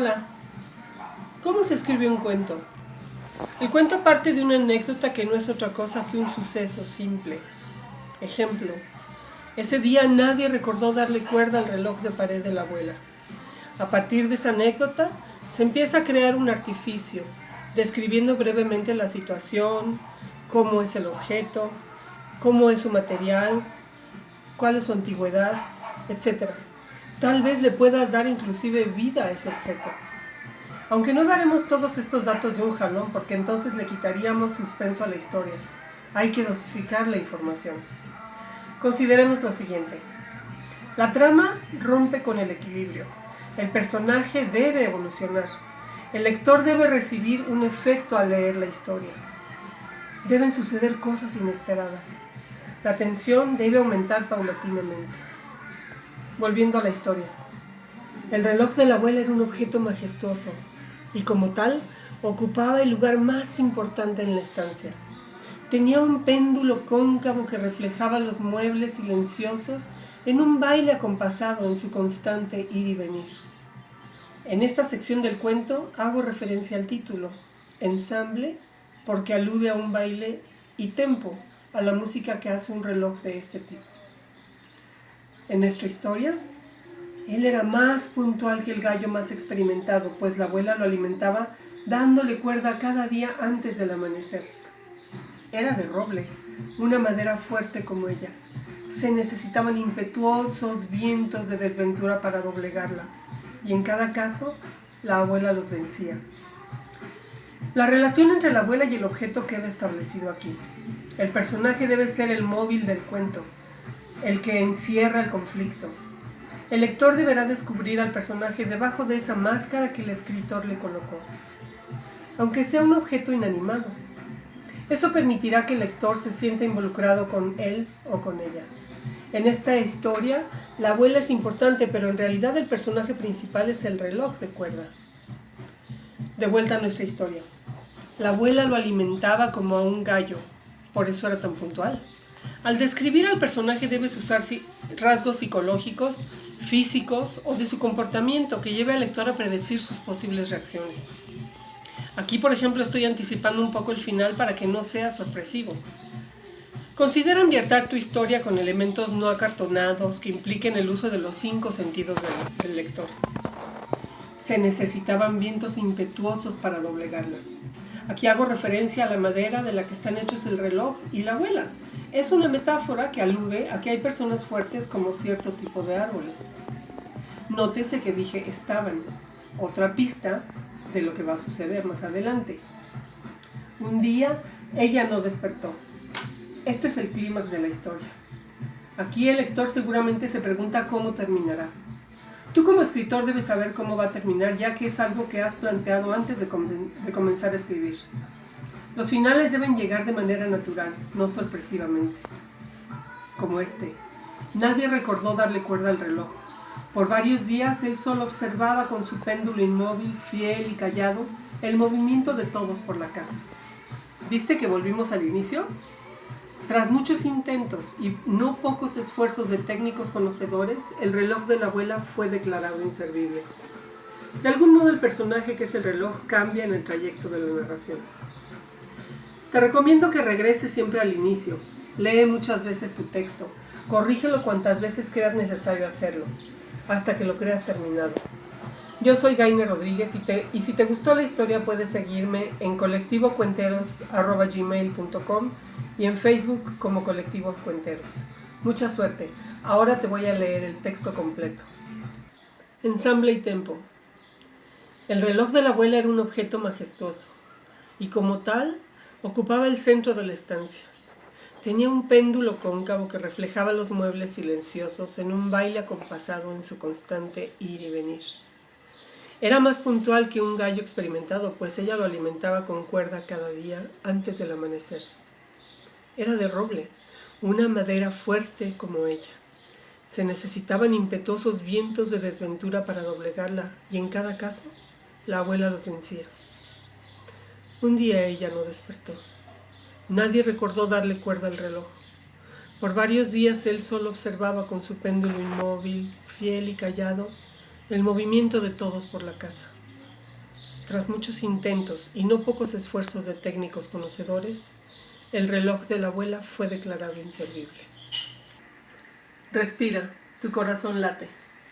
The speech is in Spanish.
Hola. ¿Cómo se escribe un cuento? El cuento parte de una anécdota que no es otra cosa que un suceso simple. Ejemplo, ese día nadie recordó darle cuerda al reloj de pared de la abuela. A partir de esa anécdota, se empieza a crear un artificio, describiendo brevemente la situación, cómo es el objeto, cómo es su material, cuál es su antigüedad, etc. Tal vez le puedas dar inclusive vida a ese objeto. Aunque no daremos todos estos datos de un jalón, porque entonces le quitaríamos suspenso a la historia. Hay que dosificar la información. Consideremos lo siguiente. La trama rompe con el equilibrio. El personaje debe evolucionar. El lector debe recibir un efecto al leer la historia. Deben suceder cosas inesperadas. La tensión debe aumentar paulatinamente. Volviendo a la historia. El reloj de la abuela era un objeto majestuoso y como tal ocupaba el lugar más importante en la estancia. Tenía un péndulo cóncavo que reflejaba los muebles silenciosos en un baile acompasado en su constante ir y venir. En esta sección del cuento hago referencia al título, ensamble, porque alude a un baile, y tempo, a la música que hace un reloj de este tipo. En nuestra historia, él era más puntual que el gallo más experimentado, pues la abuela lo alimentaba dándole cuerda cada día antes del amanecer. Era de roble, una madera fuerte como ella. Se necesitaban impetuosos vientos de desventura para doblegarla, y en cada caso, la abuela los vencía. La relación entre la abuela y el objeto queda establecido aquí. El personaje debe ser el móvil del cuento, el que encierra el conflicto. El lector deberá descubrir al personaje debajo de esa máscara que el escritor le colocó, aunque sea un objeto inanimado. Eso permitirá que el lector se sienta involucrado con él o con ella. En esta historia, la abuela es importante, pero en realidad el personaje principal es el reloj de cuerda. De vuelta a nuestra historia. La abuela lo alimentaba como a un gallo, por eso era tan puntual. Al describir al personaje debes usar rasgos psicológicos, físicos o de su comportamiento que lleve al lector a predecir sus posibles reacciones. Aquí, por ejemplo, estoy anticipando un poco el final para que no sea sorpresivo. Considera ambientar tu historia con elementos no acartonados que impliquen el uso de los 5 sentidos del lector. Se necesitaban vientos impetuosos para doblegarla. Aquí hago referencia a la madera de la que están hechos el reloj y la abuela. Es una metáfora que alude a que hay personas fuertes como cierto tipo de árboles. Nótese que dije estaban, otra pista de lo que va a suceder más adelante. Un día, ella no despertó. Este es el clímax de la historia. Aquí el lector seguramente se pregunta cómo terminará. Tú como escritor debes saber cómo va a terminar, ya que es algo que has planteado antes de comenzar a escribir. Los finales deben llegar de manera natural, no sorpresivamente. Como este. Nadie recordó darle cuerda al reloj. Por varios días él solo observaba con su péndulo inmóvil, fiel y callado, el movimiento de todos por la casa. ¿Viste que volvimos al inicio? Tras muchos intentos y no pocos esfuerzos de técnicos conocedores, el reloj de la abuela fue declarado inservible. De algún modo el personaje que es el reloj cambia en el trayecto de la narración. Te recomiendo que regreses siempre al inicio. Lee muchas veces tu texto. Corrígelo cuantas veces creas necesario hacerlo, hasta que lo creas terminado. Yo soy Gainer Rodríguez y si te gustó la historia puedes seguirme en colectivocuenteros@gmail.com y en Facebook como Colectivo Cuenteros. Mucha suerte. Ahora te voy a leer el texto completo. Ensamble y tempo. El reloj de la abuela era un objeto majestuoso y como tal ocupaba el centro de la estancia. Tenía un péndulo cóncavo que reflejaba los muebles silenciosos en un baile acompasado en su constante ir y venir. Era más puntual que un gallo experimentado, pues ella lo alimentaba con cuerda cada día antes del amanecer. Era de roble, una madera fuerte como ella. Se necesitaban impetuosos vientos de desventura para doblegarla, y en cada caso, la abuela los vencía. Un día ella no despertó. Nadie recordó darle cuerda al reloj. Por varios días él solo observaba con su péndulo inmóvil, fiel y callado, el movimiento de todos por la casa. tras muchos intentos y no pocos esfuerzos de técnicos conocedores, el reloj de la abuela fue declarado inservible. Respira, tu corazón late.